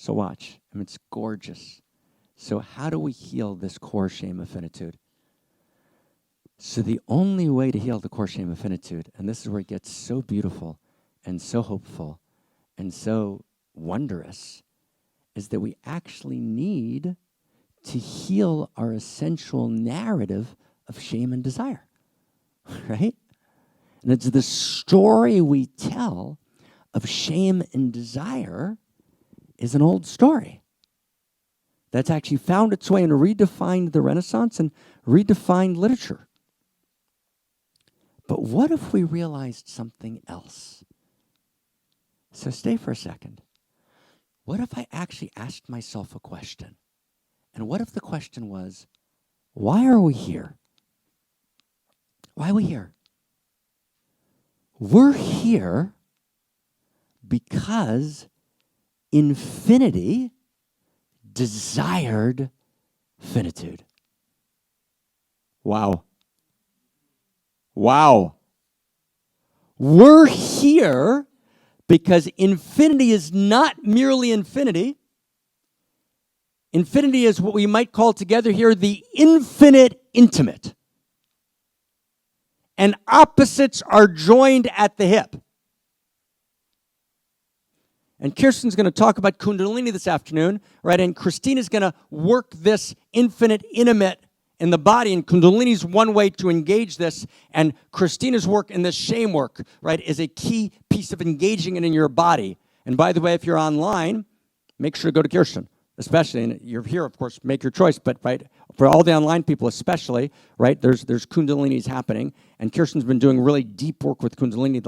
So watch. I mean, it's gorgeous. So how do we heal this core shame of finitude? So the only way to heal the core shame of finitude, and this is where it gets so beautiful and so hopeful and so wondrous, is that we actually need to heal our essential narrative of shame and desire, right? And it's the story we tell of shame and desire is an old story that's actually found its way and redefined the Renaissance and redefined literature. But what if we realized something else? So stay for a second. What if I actually asked myself a question? And what if the question was, why are we here? Why are we here? We're here because infinity desired finitude. Wow. Wow. We're here because infinity is not merely infinity. Infinity is what we might call together here the infinite intimate. And opposites are joined at the hip. And Kirsten's going to talk about Kundalini this afternoon, right? And Christina's going to work this infinite intimate in the body, and Kundalini is one way to engage this, and Christina's work in this shame work, right, is a key piece of engaging it in your body. And by the way, if you're online, make sure to go to Kirsten, especially, and you're here, of course, make your choice, but right, for all the online people especially, right, there's Kundalinis happening, and Kirsten's been doing really deep work with Kundalini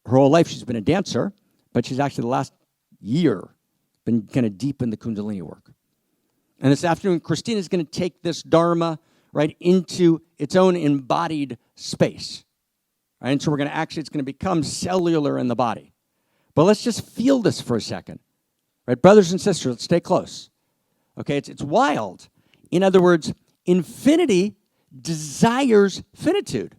her whole life. She's been a dancer, but she's actually the last year been kind of deep in the Kundalini work. And this afternoon, Christina is going to take this Dharma, right, into its own embodied space. Right? And so it's going to become cellular in the body. But let's just feel this for a second. Right, brothers and sisters, let's stay close. Okay, it's wild. In other words, infinity desires finitude.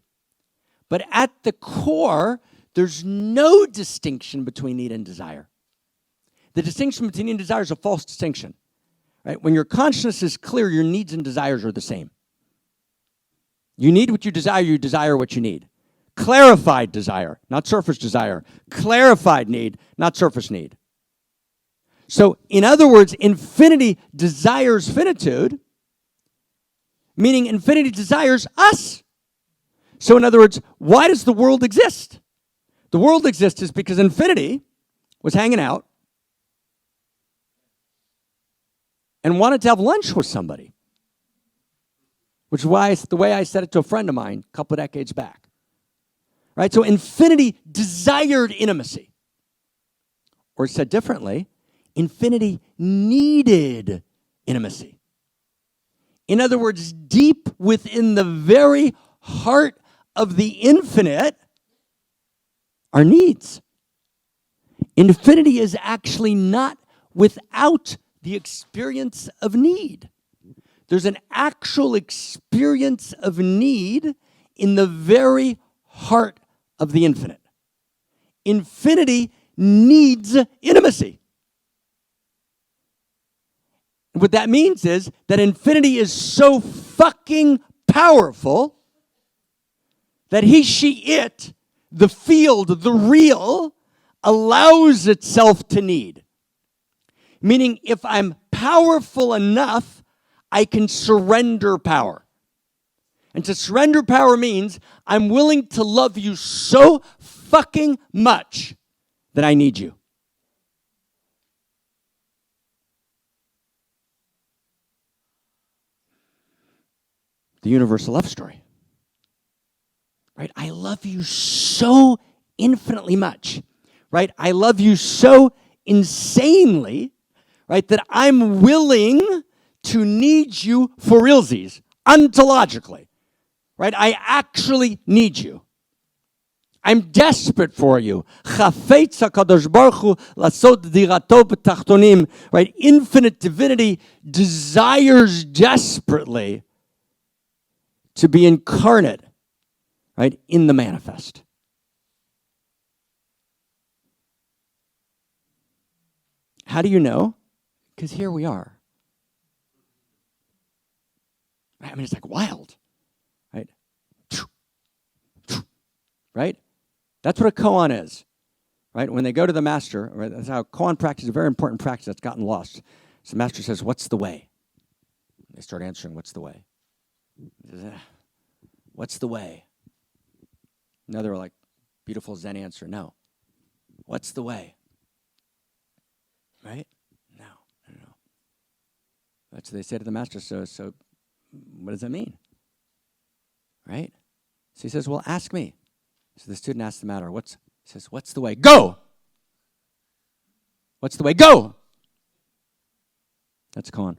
But at the core, there's no distinction between need and desire. The distinction between need and desire is a false distinction. Right? When your consciousness is clear, your needs and desires are the same. You need what you desire what you need. Clarified desire, not surface desire. Clarified need, not surface need. So, in other words, infinity desires finitude, meaning infinity desires us. So, in other words, why does the world exist? The world exists is because infinity was hanging out and wanted to have lunch with somebody, which is why the way I said it to a friend of mine a couple of decades back. Right? So infinity desired intimacy. Or said differently, infinity needed intimacy. In other words, deep within the very heart of the infinite are needs. Infinity is actually not without the experience of need. There's an actual experience of need in the very heart of the infinite. Infinity needs intimacy. And what that means is that infinity is so fucking powerful that he, she, it, the field, the real, allows itself to need. Meaning, if I'm powerful enough, I can surrender power. And to surrender power means I'm willing to love you so fucking much that I need you. The universal love story. Right? I love you so infinitely much. Right? I love you so insanely, right, that I'm willing to need you for realsies, ontologically. Right? I actually need you. I'm desperate for you. Chafetz HaKadosh Baruch Hu lasot dirato b'tachtonim. Right? Infinite divinity desires desperately to be incarnate, right, in the manifest. How do you know? Because here we are. I mean, it's like wild, right? Right? That's what a koan is, right? When they go to the master, right, that's how koan practice is a very important practice that's gotten lost. So the master says, what's the way? They start answering, what's the way? What's the way? Another like beautiful Zen answer, no. What's the way? Right? No. That's what they say to the master. So what does that mean? Right? So he says, well, ask me. So the student asks the master, he says, what's the way? Go! What's the way? Go! That's a koan.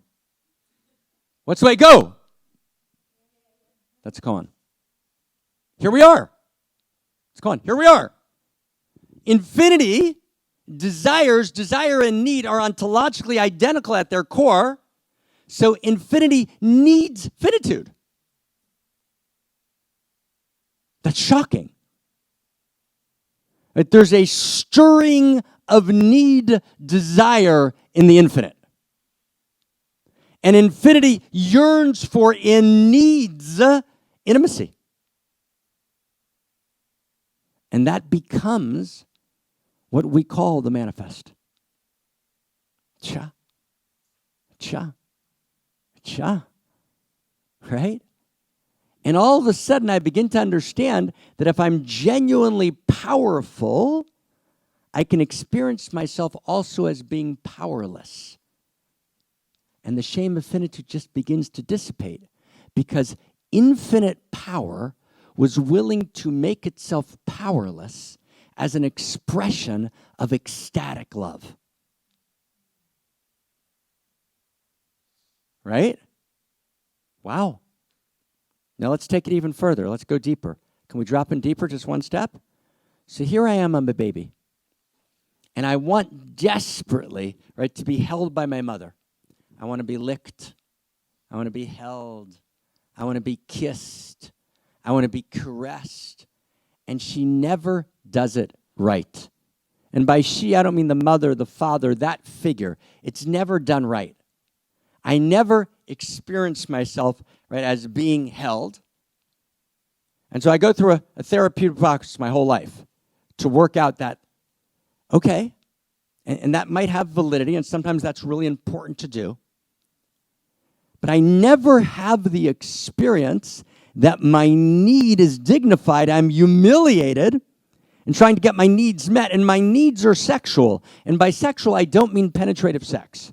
What's the way? Go! That's a koan. Here we are. It's koan. Here we are. Infinity, desire and need are ontologically identical at their core. So infinity needs finitude. That's shocking. Right? There's a stirring of need, desire in the infinite. And infinity yearns for and needs intimacy. And that becomes what we call the manifest. Cha. Right? And all of a sudden I begin to understand that if I'm genuinely powerful, I can experience myself also as being powerless. And the shame of finitude just begins to dissipate because infinite power was willing to make itself powerless as an expression of ecstatic love. Right? Wow. Now let's take it even further. Let's go deeper. Can we drop in deeper just one step? So here I am, I'm a baby. And I want desperately, right, to be held by my mother. I want to be licked. I want to be held. I want to be kissed. I want to be caressed. And she never does it right. And by she, I don't mean the mother, the father, that figure. It's never done right. I never experience myself, right, as being held. And so I go through a therapeutic process my whole life to work out that, okay, and that might have validity, and sometimes that's really important to do. But I never have the experience that my need is dignified. I'm humiliated and trying to get my needs met, and my needs are sexual. And by sexual, I don't mean penetrative sex.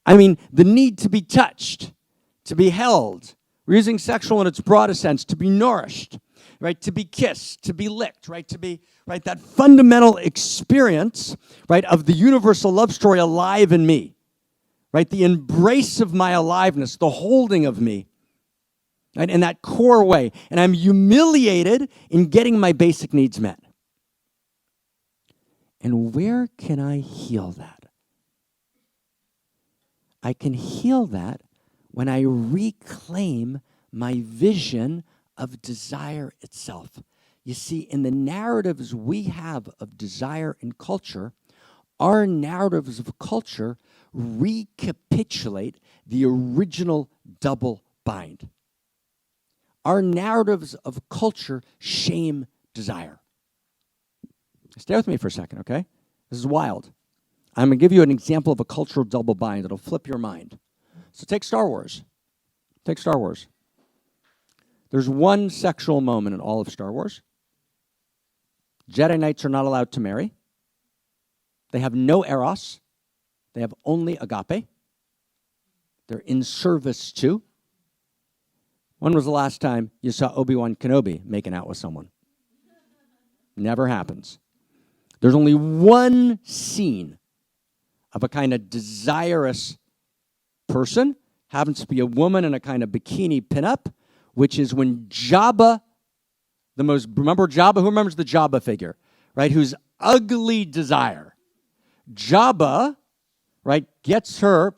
I mean the need to be touched, to be held. We're using sexual in its broadest sense, to be nourished, right? To be kissed, to be licked, right? To be, right? That fundamental experience, right, of the universal love story alive in me, right? The embrace of my aliveness, the holding of me, right? In that core way. And I'm humiliated in getting my basic needs met. And where can I heal that? I can heal that when I reclaim my vision of desire itself. You see, in the narratives we have of desire and culture, our narratives of culture recapitulate the original double bind. Our narratives of culture shame desire. Stay with me for a second, okay? This is wild. I'm going to give you an example of a cultural double bind that'll flip your mind. So take Star Wars. Take Star Wars. There's one sexual moment in all of Star Wars. Jedi Knights are not allowed to marry. They have no Eros. They have only agape. They're in service to. When was the last time you saw Obi-Wan Kenobi making out with someone? Never happens. There's only one scene of a kind of desirous person, happens to be a woman in a kind of bikini pinup, which is when Jabba, remember Jabba? Who remembers the Jabba figure, right? Whose ugly desire. Jabba, right,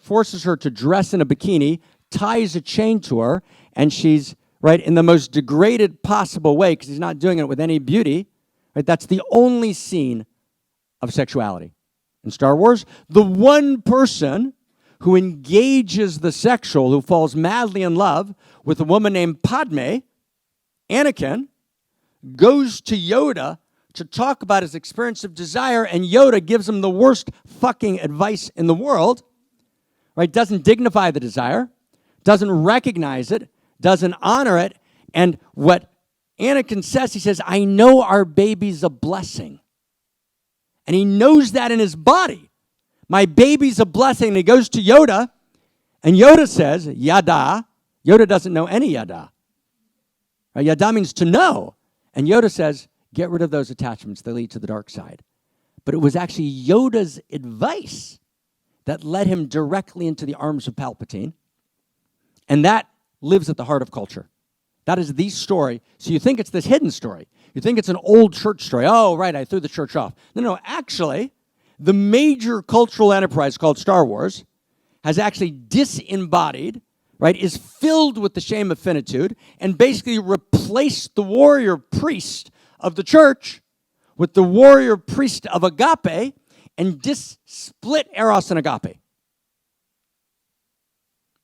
forces her to dress in a bikini, ties a chain to her, and she's, right, in the most degraded possible way, because he's not doing it with any beauty, right? That's the only scene of sexuality in Star Wars. The one person who engages the sexual, who falls madly in love with a woman named Padme, Anakin, goes to Yoda to talk about his experience of desire, and Yoda gives him the worst fucking advice in the world, right? Doesn't dignify the desire, doesn't recognize it, doesn't honor it, and what Anakin says, he says, I know our baby's a blessing. And he knows that in his body. My baby's a blessing. And he goes to Yoda, and Yoda says, Yada. Yoda doesn't know any Yada. Right? Yada means to know. And Yoda says, get rid of those attachments. They lead to the dark side. But it was actually Yoda's advice that led him directly into the arms of Palpatine. And that lives at the heart of culture. That is the story. So you think it's this hidden story. You think it's an old church story. Oh, right, I threw the church off. No, actually, the major cultural enterprise called Star Wars has actually disembodied, right, is filled with the shame of finitude, and basically replaced the warrior priest of the church with the warrior priest of agape, and split Eros and agape.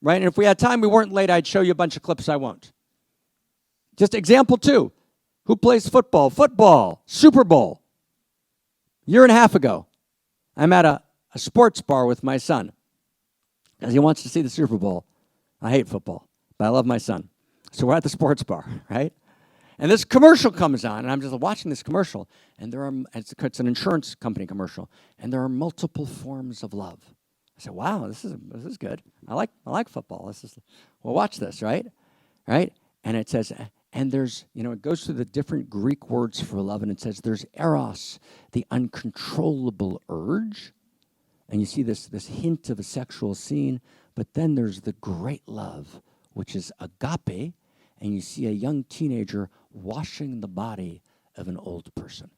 Right? And if we had time, we weren't late, I'd show you a bunch of clips. I won't. Just example 2. Who plays football? Football. Super Bowl. A year and a half ago, I'm at a sports bar with my son because he wants to see the Super Bowl. I hate football, but I love my son. So we're at the sports bar, right? And this commercial comes on, and I'm just watching this commercial, and it's an insurance company commercial, and there are multiple forms of love. I said, wow, this is good. I like football. Well, watch this, right? Right? And it says, and there's, it goes through the different Greek words for love, and it says there's eros, the uncontrollable urge, and you see this hint of a sexual scene, but then there's the great love, which is agape, and you see a young teenager washing the body of an old person.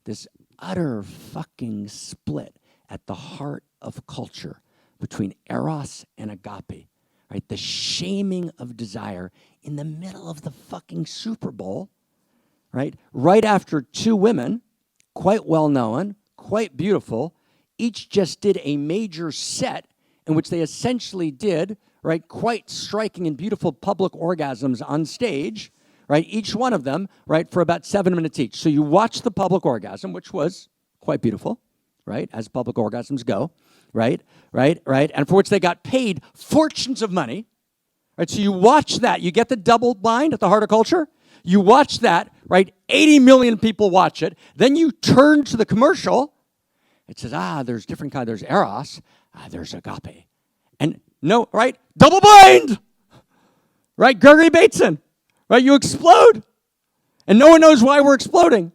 This utter fucking split at the heart of culture between eros and agape. Right, the shaming of desire in the middle of the fucking Super Bowl, right after 2 women, quite well known, quite beautiful, each just did a major set in which they essentially did, right, quite striking and beautiful public orgasms on stage, right, each one of them, right, for about 7 minutes each. So you watch the public orgasm, which was quite beautiful, right, as public orgasms go, right, and for which they got paid fortunes of money, right? So you watch that, you get the double bind at the heart of culture, you watch that, right, 80 million people watch it, then you turn to the commercial, it says, there's different kinds, there's eros, there's agape, and no, right, double bind, right, Gregory Bateson, right, you explode, and no one knows why we're exploding,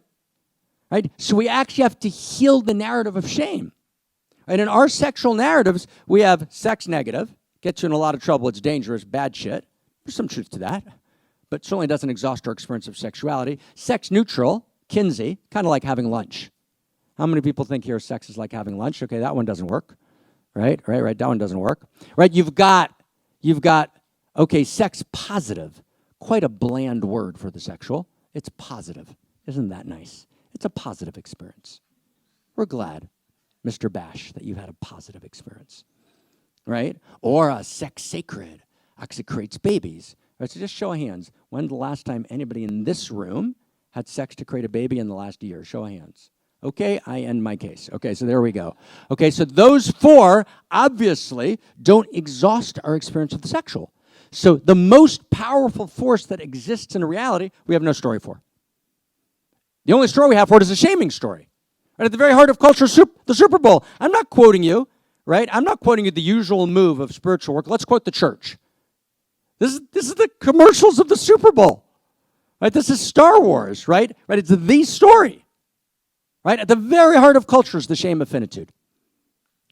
right? So we actually have to heal the narrative of shame. And in our sexual narratives, we have sex negative, gets you in a lot of trouble, it's dangerous, bad shit. There's some truth to that, but certainly doesn't exhaust our experience of sexuality. Sex neutral, Kinsey, kind of like having lunch. How many people think here sex is like having lunch? Okay, that one doesn't work, right, that one doesn't work. Right, you've got, okay, sex positive, quite a bland word for the sexual. It's positive. Isn't that nice? It's a positive experience. We're glad, Mr. Bash, that you had a positive experience, right? Or a sex sacred actually creates babies. Right, so just show of hands. When's the last time anybody in this room had sex to create a baby in the last year? Show of hands. Okay, I end my case. Okay, so there we go. Okay, so those 4 obviously don't exhaust our experience of the sexual. So the most powerful force that exists in reality, we have no story for. The only story we have for it is a shaming story. Right at the very heart of culture, the Super Bowl. I'm not quoting you, right? I'm not quoting you the usual move of spiritual work. Let's quote the church. This is the commercials of the Super Bowl, right? This is Star Wars, right? It's the story, right? At the very heart of culture is the shame of finitude,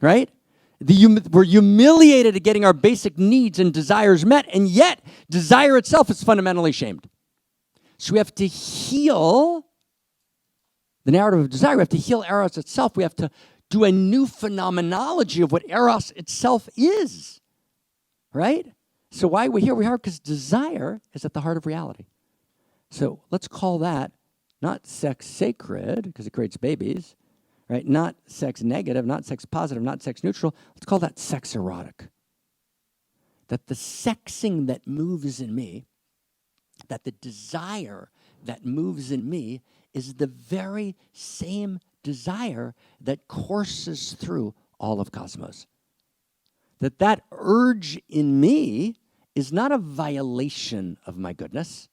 right? We're humiliated at getting our basic needs and desires met, and yet desire itself is fundamentally shamed. So we have to heal the narrative of desire. We have to heal Eros itself. We have to do a new phenomenology of what Eros itself is, right? So why are we here? We are because desire is at the heart of reality. So let's call that not sex sacred, because it creates babies, right? Not sex negative, not sex positive, not sex neutral. Let's call that sex erotic. That the sexing that moves in me, that the desire that moves in me is the very same desire that courses through all of cosmos. That urge in me is not a violation of my goodness.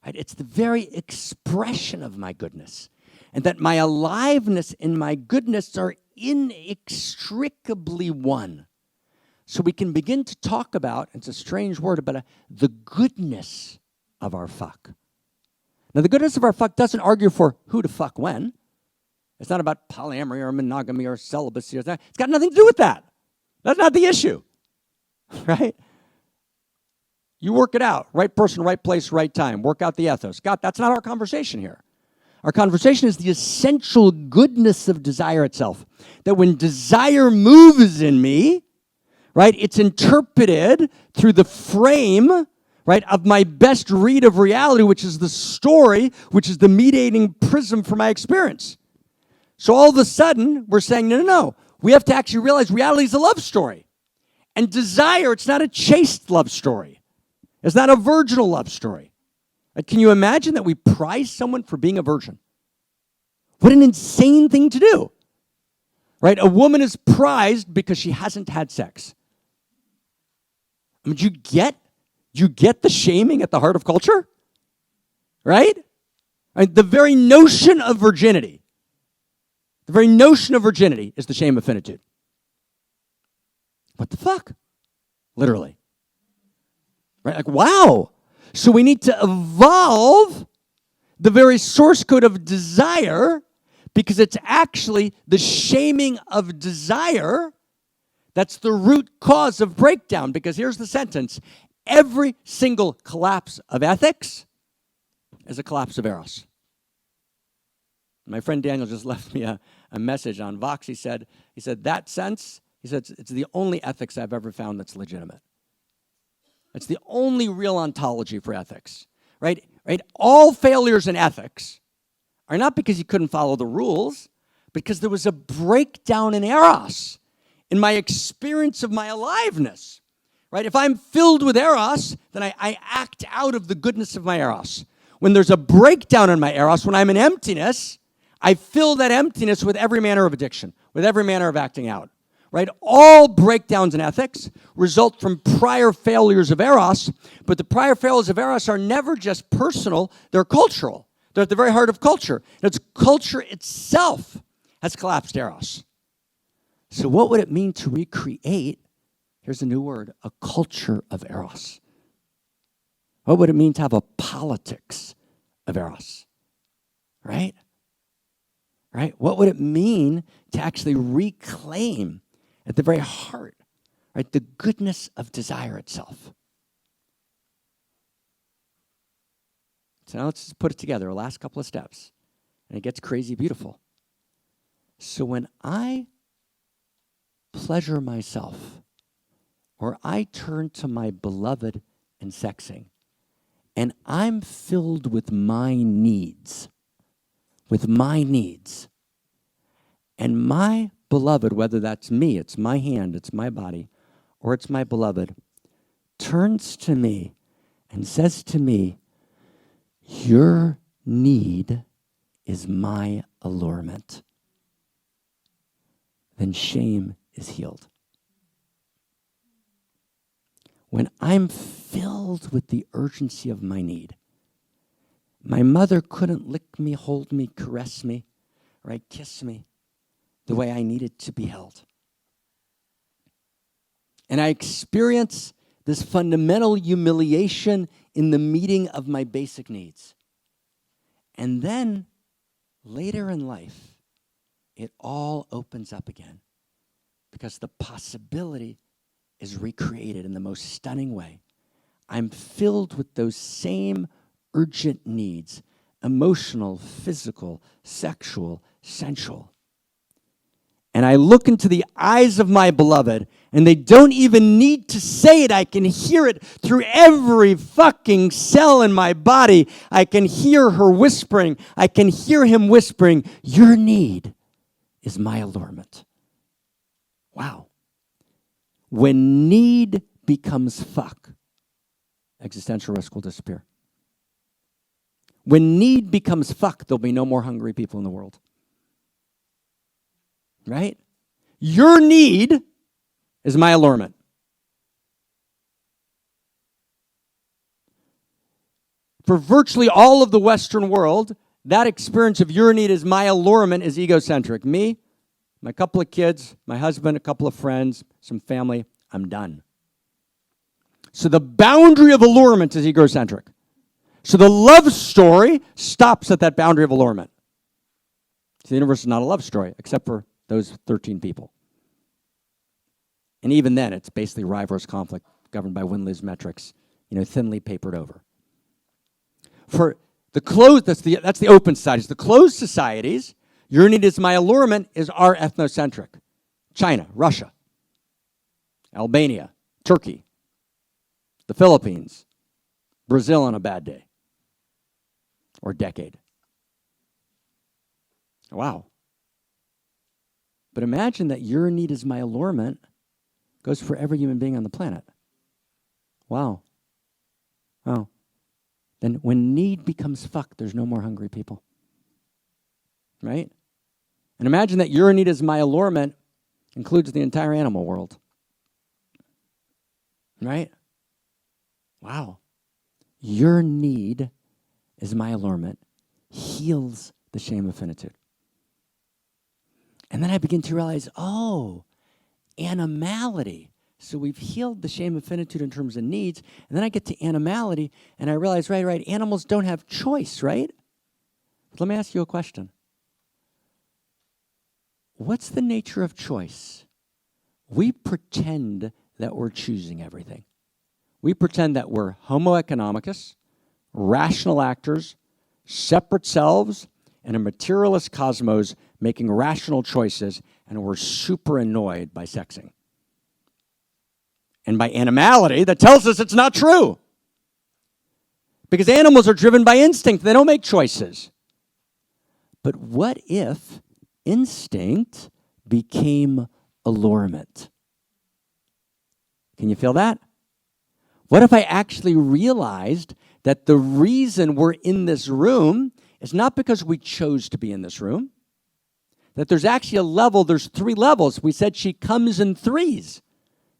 Right? It's the very expression of my goodness. And that my aliveness and my goodness are inextricably one. So we can begin to talk about, it's a strange word, but the goodness of our fuck. Now, the goodness of our fuck doesn't argue for who to fuck when. It's not about polyamory or monogamy or celibacy. It's got nothing to do with that. That's not the issue, right? You work it out. Right person, right place, right time. Work out the ethos. God, that's not our conversation here. Our conversation is the essential goodness of desire itself. That when desire moves in me, right, it's interpreted through the frame, right, of my best read of reality, which is the story, which is the mediating prism for my experience. So all of a sudden, we're saying, no. We have to actually realize reality is a love story. And desire, it's not a chaste love story. It's not a virginal love story. Can you imagine that we prize someone for being a virgin? What an insane thing to do. Right? A woman is prized because she hasn't had sex. I mean, you get the shaming at the heart of culture? Right? The very notion of virginity. The very notion of virginity is the shame of finitude. What the fuck? Literally. Right? Like, wow. So we need to evolve the very source code of desire because it's actually the shaming of desire that's the root cause of breakdown. Because here's the sentence. Every single collapse of ethics is a collapse of Eros. My friend Daniel just left me a message on Vox. He said, that sense, he said, it's the only ethics I've ever found that's legitimate. It's the only real ontology for ethics, right? All failures in ethics are not because you couldn't follow the rules, because there was a breakdown in Eros, in my experience of my aliveness, right? If I'm filled with Eros, then I act out of the goodness of my Eros. When there's a breakdown in my Eros, when I'm in emptiness, I fill that emptiness with every manner of addiction, with every manner of acting out, right? All breakdowns in ethics result from prior failures of Eros, but the prior failures of Eros are never just personal, they're cultural. They're at the very heart of culture. And it's culture itself has collapsed Eros. So what would it mean to recreate, here's a new word, a culture of Eros? What would it mean to have a politics of Eros? Right? Right? What would it mean to actually reclaim at the very heart, right, the goodness of desire itself? So now let's just put it together, our last couple of steps. And it gets crazy beautiful. So when I pleasure myself, or I turn to my beloved and sexing, and I'm filled with my needs, and my beloved, whether that's me, it's my hand, it's my body, or it's my beloved, turns to me and says to me, your need is my allurement, then shame is healed. When I'm filled with the urgency of my need, my mother couldn't lick me, hold me, caress me, right, kiss me the way I needed to be held. And I experience this fundamental humiliation in the meeting of my basic needs. And then, later in life, it all opens up again because the possibility is recreated in the most stunning way. I'm filled with those same urgent needs, emotional, physical, sexual, sensual. And I look into the eyes of my beloved, and they don't even need to say it. I can hear it through every fucking cell in my body. I can hear her whispering. I can hear him whispering, your need is my allurement. Wow. When need becomes fuck, existential risk will disappear. When need becomes fuck, there'll be no more hungry people in the world. Right? Your need is my allurement. For virtually all of the Western world, that experience of your need is my allurement is egocentric. Me, my couple of kids, my husband, a couple of friends, some family, I'm done. So the boundary of allurement is egocentric. So the love story stops at that boundary of allurement. So the universe is not a love story, except for those 13 people. And even then, it's basically rivalrous conflict governed by win-lose metrics, thinly papered over. For the closed, that's the open societies. The closed societies, your need is my allurement is our ethnocentric. China, Russia, Albania, Turkey, the Philippines, Brazil on a bad day or decade. Wow. But imagine that your need is my allurement goes for every human being on the planet. Wow. Oh. Then when need becomes fuck, there's no more hungry people. Right? And imagine that your need is my allurement includes the entire animal world. Right? Wow. Your need is my allurement heals the shame of finitude. And then I begin to realize, animality. So we've healed the shame of finitude in terms of needs, and then I get to animality, and I realize, right, animals don't have choice, right? But let me ask you a question. What's the nature of choice? We pretend that we're choosing everything. We pretend that we're Homo economicus, rational actors, separate selves, and a materialist cosmos making rational choices, and we're super annoyed by sexing. And by animality, that tells us it's not true. Because animals are driven by instinct. They don't make choices. But what if instinct became allurement? Can you feel that? What if I actually realized that the reason we're in this room is not because we chose to be in this room, that there's actually a level, there's 3 levels. We said she comes in 3s,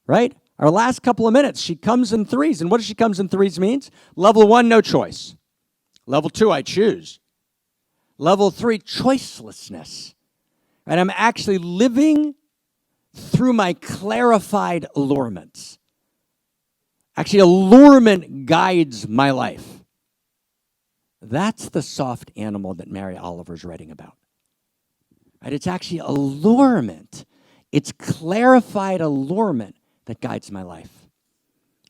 right? Our last couple of minutes, she comes in 3s. And what does she comes in 3s means? Level 1, no choice. Level 2, I choose. Level 3, choicelessness. And I'm actually living through my clarified allurements. Actually, allurement guides my life. That's the soft animal that Mary Oliver's writing about. Right? It's actually allurement. It's clarified allurement that guides my life.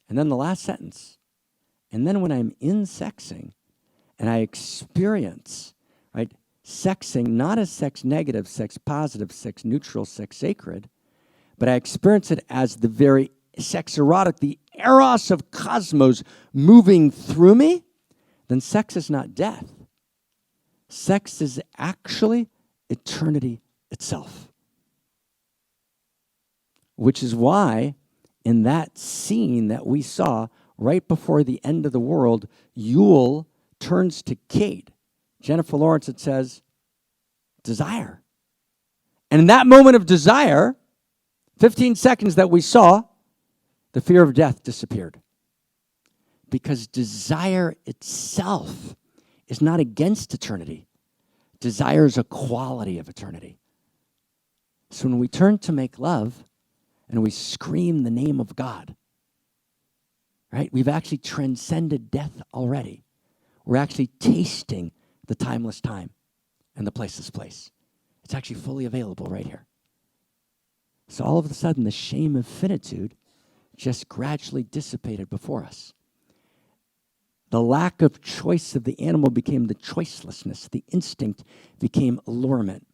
And then the last sentence. And then when I'm in sexing and I experience, right, sexing not as sex negative, sex positive, sex neutral, sex sacred, but I experience it as the very sex erotic, the Eros of Cosmos moving through me, then sex is not death. Sex is actually eternity itself. Which is why in that scene that we saw right before the end of the world, Yule turns to Kate. Jennifer Lawrence, it says, desire. And in that moment of desire, 15 seconds that we saw, the fear of death disappeared. Because desire itself is not against eternity. Desire is a quality of eternity. So when we turn to make love and we scream the name of God, right, we've actually transcended death already. We're actually tasting the timeless time and the placeless place. It's actually fully available right here. So all of a sudden, the shame of finitude just gradually dissipated before us. The lack of choice of the animal became the choicelessness. The instinct became allurement.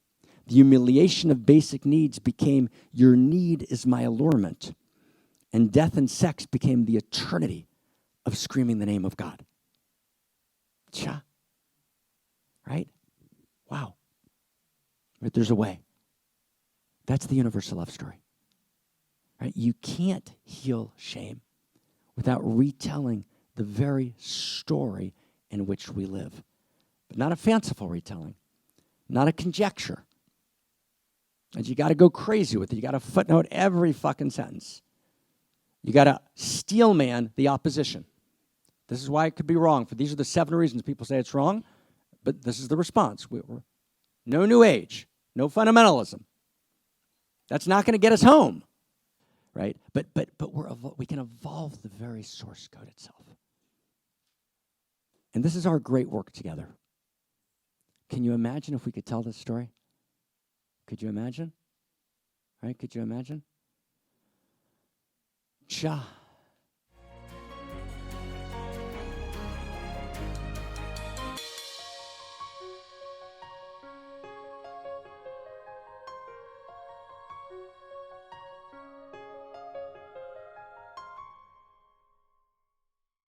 The humiliation of basic needs became your need is my allurement. And death and sex became the eternity of screaming the name of God. Right? Wow. But there's a way. That's the universal love story. Right? You can't heal shame without retelling the very story in which we live. But not a fanciful retelling, not a conjecture. And you got to go crazy with it. You got to footnote every fucking sentence. You got to steelman the opposition. This is why it could be wrong. For these are the 7 reasons people say it's wrong, but this is the response. No New Age, no fundamentalism. That's not going to get us home, right? But we can evolve the very source code itself. And this is our great work together. Can you imagine if we could tell this story? Could you imagine? Right? Could you imagine? Cha.